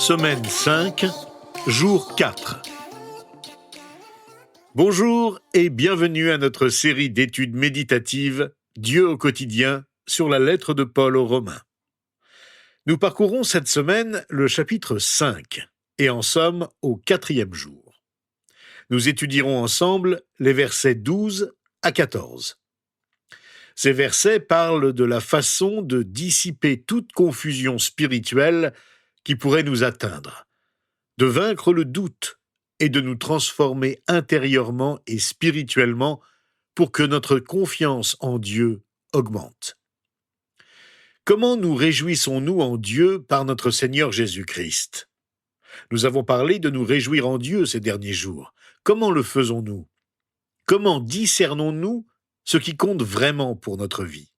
Semaine 5, jour 4. Bonjour et bienvenue à notre série d'études méditatives Dieu au quotidien sur la lettre de Paul aux Romains. Nous parcourons cette semaine le chapitre 5 et en sommes au 4e jour. Nous étudierons ensemble les versets 12 à 14. Ces versets parlent de la façon de dissiper toute confusion spirituelle qui pourrait nous atteindre, de vaincre le doute et de nous transformer intérieurement et spirituellement pour que notre confiance en Dieu augmente. Comment nous réjouissons-nous en Dieu par notre Seigneur Jésus-Christ ? Nous avons parlé de nous réjouir en Dieu ces derniers jours. Comment le faisons-nous ? Comment discernons-nous ce qui compte vraiment pour notre vie ?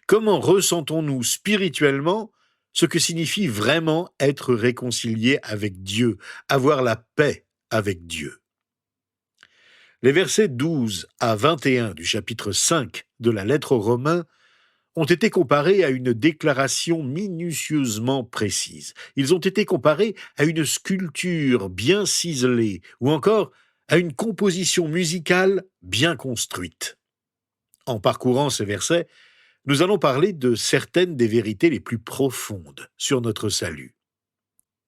Comment ressentons-nous spirituellement ce que signifie vraiment être réconcilié avec Dieu, avoir la paix avec Dieu ? Les versets 12 à 21 du chapitre 5 de la lettre aux Romains ont été comparés à une déclaration minutieusement précise. Ils ont été comparés à une sculpture bien ciselée ou encore à une composition musicale bien construite. En parcourant ces versets, nous allons parler de certaines des vérités les plus profondes sur notre salut.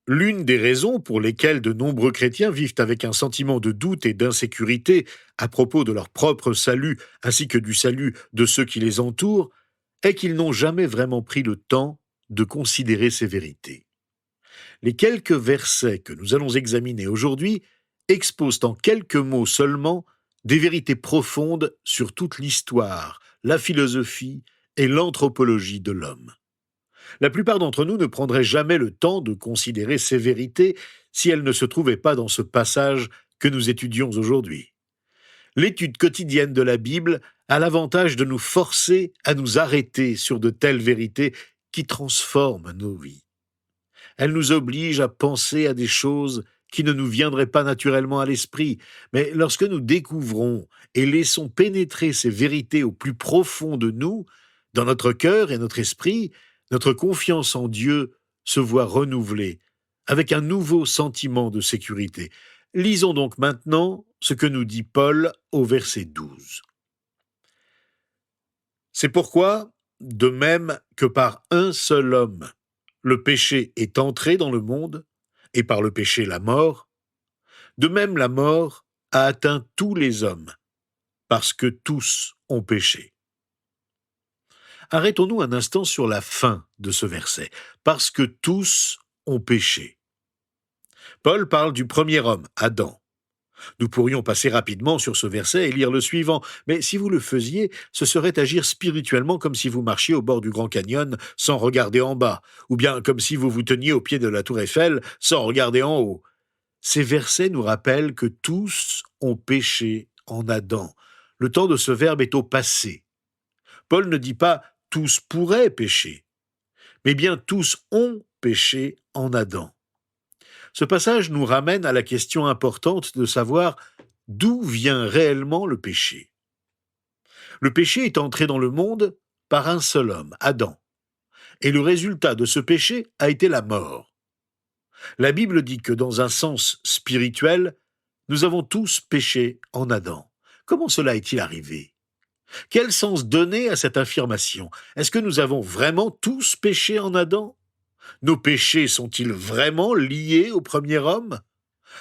L'une des raisons pour lesquelles de nombreux chrétiens vivent avec un sentiment de doute et d'insécurité à propos de leur propre salut ainsi que du salut de ceux qui les entourent est qu'ils n'ont jamais vraiment pris le temps de considérer ces vérités. Les quelques versets que nous allons examiner aujourd'hui exposent en quelques mots seulement des vérités profondes sur toute l'histoire, la philosophie et l'anthropologie de l'homme. La plupart d'entre nous ne prendraient jamais le temps de considérer ces vérités si elles ne se trouvaient pas dans ce passage que nous étudions aujourd'hui. L'étude quotidienne de la Bible a l'avantage de nous forcer à nous arrêter sur de telles vérités qui transforment nos vies. Elle nous oblige à penser à des choses qui ne nous viendraient pas naturellement à l'esprit, mais lorsque nous découvrons et laissons pénétrer ces vérités au plus profond de nous, dans notre cœur et notre esprit, notre confiance en Dieu se voit renouvelée avec un nouveau sentiment de sécurité. Lisons donc maintenant ce que nous dit Paul au verset 12. C'est pourquoi, de même que par un seul homme, le péché est entré dans le monde, et par le péché la mort, de même la mort a atteint tous les hommes, parce que tous ont péché. Arrêtons-nous un instant sur la fin de ce verset, parce que tous ont péché. Paul parle du premier homme, Adam. Nous pourrions passer rapidement sur ce verset et lire le suivant, mais si vous le faisiez, ce serait agir spirituellement comme si vous marchiez au bord du Grand Canyon sans regarder en bas, ou bien comme si vous vous teniez au pied de la tour Eiffel sans regarder en haut. Ces versets nous rappellent que tous ont péché en Adam. Le temps de ce verbe est au passé. Paul ne dit pas « tous pourraient pécher », mais bien « tous ont péché en Adam ». Ce passage nous ramène à la question importante de savoir d'où vient réellement le péché. Le péché est entré dans le monde par un seul homme, Adam, et le résultat de ce péché a été la mort. La Bible dit que dans un sens spirituel, nous avons tous péché en Adam. Comment cela est-il arrivé ? Quel sens donner à cette affirmation ? Est-ce que nous avons vraiment tous péché en Adam ? Nos péchés sont-ils vraiment liés au premier homme ?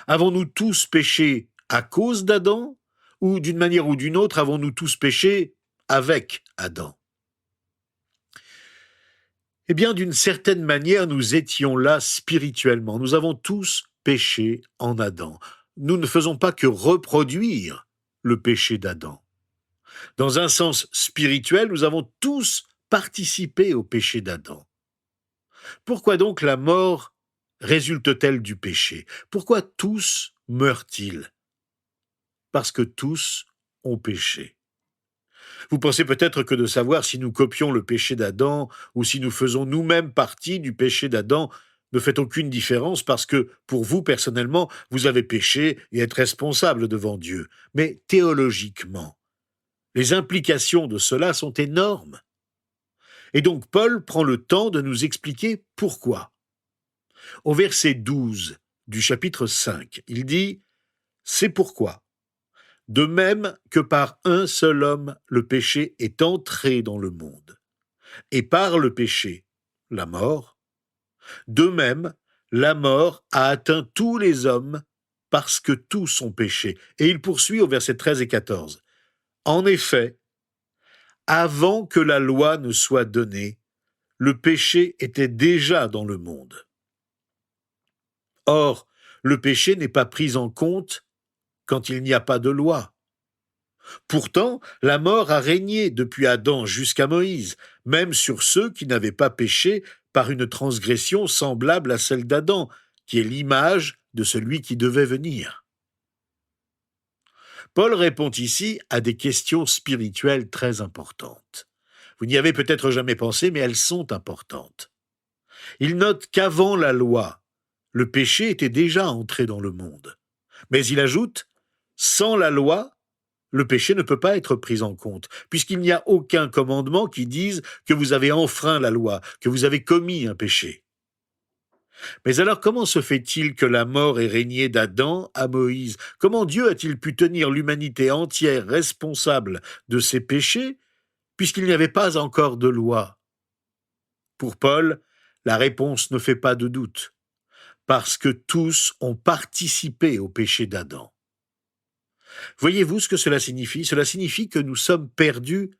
Avons-nous tous péché à cause d'Adam ? Ou d'une manière ou d'une autre, avons-nous tous péché avec Adam ? Eh bien, d'une certaine manière, nous étions là spirituellement. Nous avons tous péché en Adam. Nous ne faisons pas que reproduire le péché d'Adam. Dans un sens spirituel, nous avons tous participé au péché d'Adam. Pourquoi donc la mort résulte-t-elle du péché ? Pourquoi tous meurent-ils ? Parce que tous ont péché. Vous pensez peut-être que de savoir si nous copions le péché d'Adam ou si nous faisons nous-mêmes partie du péché d'Adam ne fait aucune différence parce que, pour vous personnellement, vous avez péché et êtes responsable devant Dieu. Mais théologiquement, les implications de cela sont énormes. Et donc Paul prend le temps de nous expliquer pourquoi. Au verset 12 du chapitre 5, il dit « C'est pourquoi, de même que par un seul homme le péché est entré dans le monde, et par le péché, la mort, de même, la mort a atteint tous les hommes parce que tous ont péché. » Et il poursuit au verset 13 et 14. « En effet, avant que la loi ne soit donnée, le péché était déjà dans le monde. Or, le péché n'est pas pris en compte quand il n'y a pas de loi. Pourtant, la mort a régné depuis Adam jusqu'à Moïse, même sur ceux qui n'avaient pas péché par une transgression semblable à celle d'Adam, qui est l'image de celui qui devait venir. » Paul répond ici à des questions spirituelles très importantes. Vous n'y avez peut-être jamais pensé, mais elles sont importantes. Il note qu'avant la loi, le péché était déjà entré dans le monde. Mais il ajoute, sans la loi, le péché ne peut pas être pris en compte, puisqu'il n'y a aucun commandement qui dise que vous avez enfreint la loi, que vous avez commis un péché. Mais alors comment se fait-il que la mort ait régné d'Adam à Moïse? Comment Dieu a-t-il pu tenir l'humanité entière responsable de ses péchés, puisqu'il n'y avait pas encore de loi? Pour Paul, la réponse ne fait pas de doute, parce que tous ont participé au péché d'Adam. Voyez-vous ce que cela signifie? Cela signifie que nous sommes perdus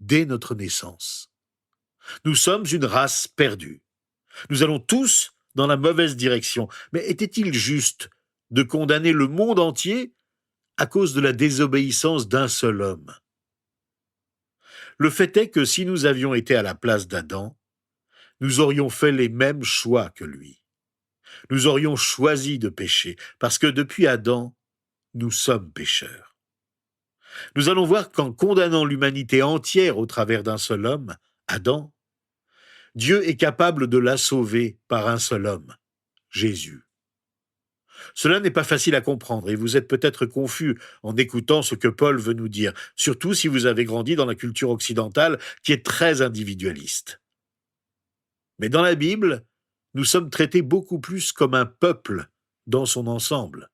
dès notre naissance. Nous sommes une race perdue. Nous allons tous dans la mauvaise direction. Mais était-il juste de condamner le monde entier à cause de la désobéissance d'un seul homme? Le fait est que si nous avions été à la place d'Adam, nous aurions fait les mêmes choix que lui. Nous aurions choisi de pécher, parce que depuis Adam, nous sommes pécheurs. Nous allons voir qu'en condamnant l'humanité entière au travers d'un seul homme, Adam, Dieu est capable de la sauver par un seul homme, Jésus. Cela n'est pas facile à comprendre et vous êtes peut-être confus en écoutant ce que Paul veut nous dire, surtout si vous avez grandi dans la culture occidentale qui est très individualiste. Mais dans la Bible, nous sommes traités beaucoup plus comme un peuple dans son ensemble.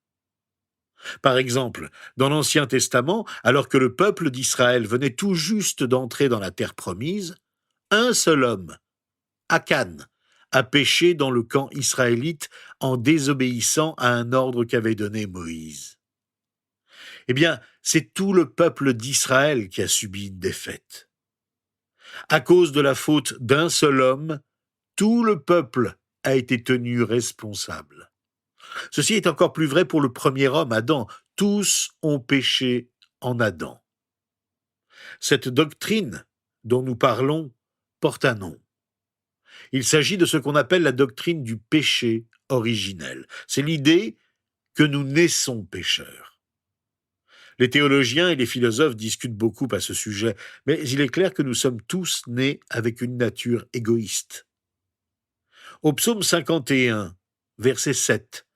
Par exemple, dans l'Ancien Testament, alors que le peuple d'Israël venait tout juste d'entrer dans la terre promise, un seul homme, Akan, a péché dans le camp israélite en désobéissant à un ordre qu'avait donné Moïse. Eh bien, c'est tout le peuple d'Israël qui a subi une défaite. À cause de la faute d'un seul homme, tout le peuple a été tenu responsable. Ceci est encore plus vrai pour le premier homme, Adam. Tous ont péché en Adam. Cette doctrine dont nous parlons porte un nom. Il s'agit de ce qu'on appelle la doctrine du péché originel. C'est l'idée que nous naissons pécheurs. Les théologiens et les philosophes discutent beaucoup à ce sujet, mais il est clair que nous sommes tous nés avec une nature égoïste. Au psaume 51, verset 7,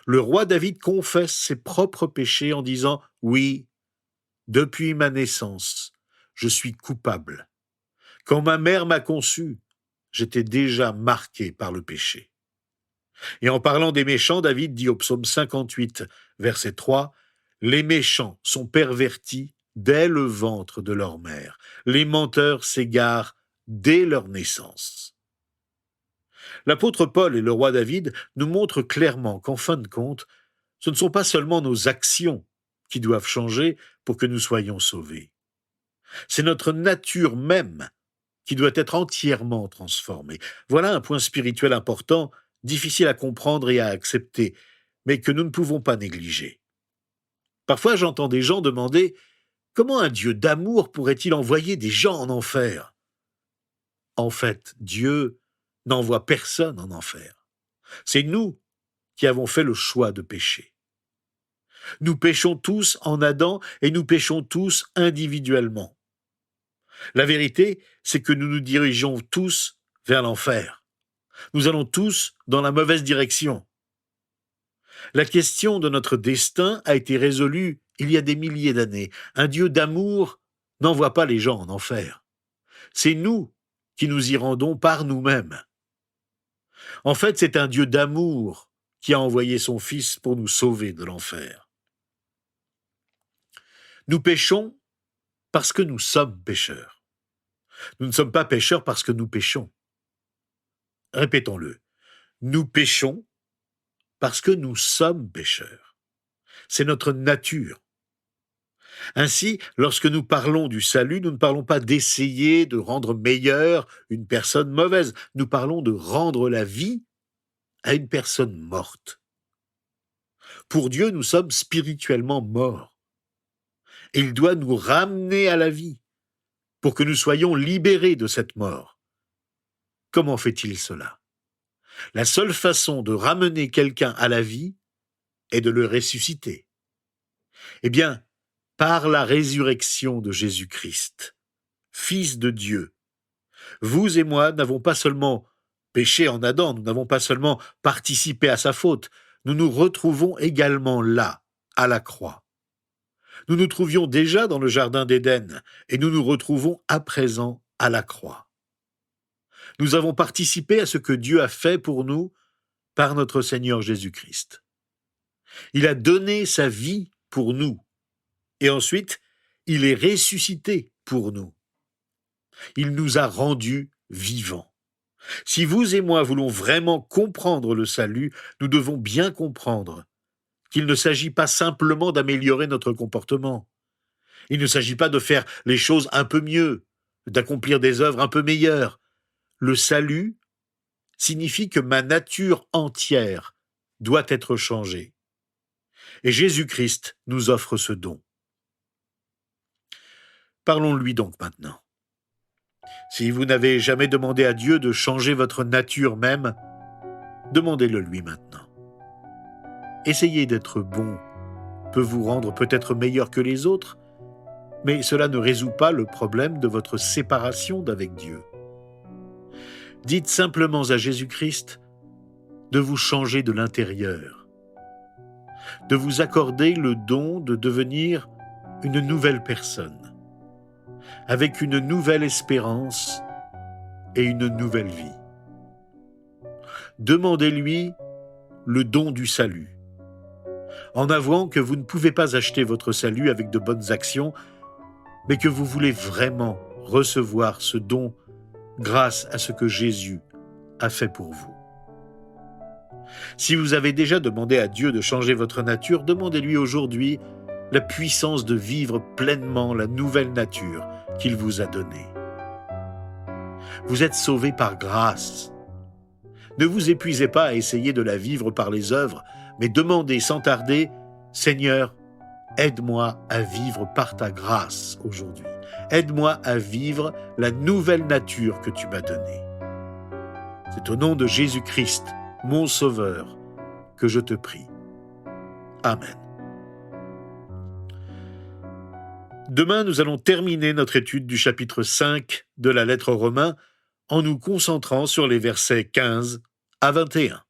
le roi David confesse ses propres péchés en disant « Oui, depuis ma naissance, je suis coupable. Quand ma mère m'a conçu, j'étais déjà marqué par le péché. » Et en parlant des méchants, David dit au psaume 58, verset 3, « Les méchants sont pervertis dès le ventre de leur mère. Les menteurs s'égarent dès leur naissance. » L'apôtre Paul et le roi David nous montrent clairement qu'en fin de compte, ce ne sont pas seulement nos actions qui doivent changer pour que nous soyons sauvés. C'est notre nature même qui doit être entièrement transformée. Voilà un point spirituel important, difficile à comprendre et à accepter, mais que nous ne pouvons pas négliger. Parfois, j'entends des gens demander « Comment un Dieu d'amour pourrait-il envoyer des gens en enfer ?» En fait, Dieu n'envoie personne en enfer. C'est nous qui avons fait le choix de pécher. Nous péchons tous en Adam et nous péchons tous individuellement. La vérité, c'est que nous nous dirigeons tous vers l'enfer. Nous allons tous dans la mauvaise direction. La question de notre destin a été résolue il y a des milliers d'années. Un Dieu d'amour n'envoie pas les gens en enfer. C'est nous qui nous y rendons par nous-mêmes. En fait, c'est un Dieu d'amour qui a envoyé son Fils pour nous sauver de l'enfer. Nous péchons parce que nous sommes pécheurs. Nous ne sommes pas pécheurs parce que nous péchons. Répétons-le. Nous péchons parce que nous sommes pécheurs. C'est notre nature. Ainsi, lorsque nous parlons du salut, nous ne parlons pas d'essayer de rendre meilleure une personne mauvaise. Nous parlons de rendre la vie à une personne morte. Pour Dieu, nous sommes spirituellement morts. Et il doit nous ramener à la vie pour que nous soyons libérés de cette mort. Comment fait-il cela? La seule façon de ramener quelqu'un à la vie est de le ressusciter. Eh bien, par la résurrection de Jésus-Christ, Fils de Dieu, vous et moi n'avons pas seulement péché en Adam, nous n'avons pas seulement participé à sa faute, nous nous retrouvons également là, à la croix. Nous nous trouvions déjà dans le jardin d'Éden et nous nous retrouvons à présent à la croix. Nous avons participé à ce que Dieu a fait pour nous par notre Seigneur Jésus-Christ. Il a donné sa vie pour nous et ensuite il est ressuscité pour nous. Il nous a rendus vivants. Si vous et moi voulons vraiment comprendre le salut, nous devons bien comprendre qu'il ne s'agit pas simplement d'améliorer notre comportement. Il ne s'agit pas de faire les choses un peu mieux, d'accomplir des œuvres un peu meilleures. Le salut signifie que ma nature entière doit être changée. Et Jésus-Christ nous offre ce don. Parlons-lui donc maintenant. Si vous n'avez jamais demandé à Dieu de changer votre nature même, demandez-le lui maintenant. Essayer d'être bon peut vous rendre peut-être meilleur que les autres, mais cela ne résout pas le problème de votre séparation d'avec Dieu. Dites simplement à Jésus-Christ de vous changer de l'intérieur, de vous accorder le don de devenir une nouvelle personne, avec une nouvelle espérance et une nouvelle vie. Demandez-lui le don du salut, en avouant que vous ne pouvez pas acheter votre salut avec de bonnes actions, mais que vous voulez vraiment recevoir ce don grâce à ce que Jésus a fait pour vous. Si vous avez déjà demandé à Dieu de changer votre nature, demandez-lui aujourd'hui la puissance de vivre pleinement la nouvelle nature qu'il vous a donnée. Vous êtes sauvés par grâce. Ne vous épuisez pas à essayer de la vivre par les œuvres, mais demandez sans tarder, « Seigneur, aide-moi à vivre par ta grâce aujourd'hui. Aide-moi à vivre la nouvelle nature que tu m'as donnée. » C'est au nom de Jésus-Christ, mon Sauveur, que je te prie. Amen. Demain, nous allons terminer notre étude du chapitre 5 de la lettre aux Romains en nous concentrant sur les versets 15 à 21.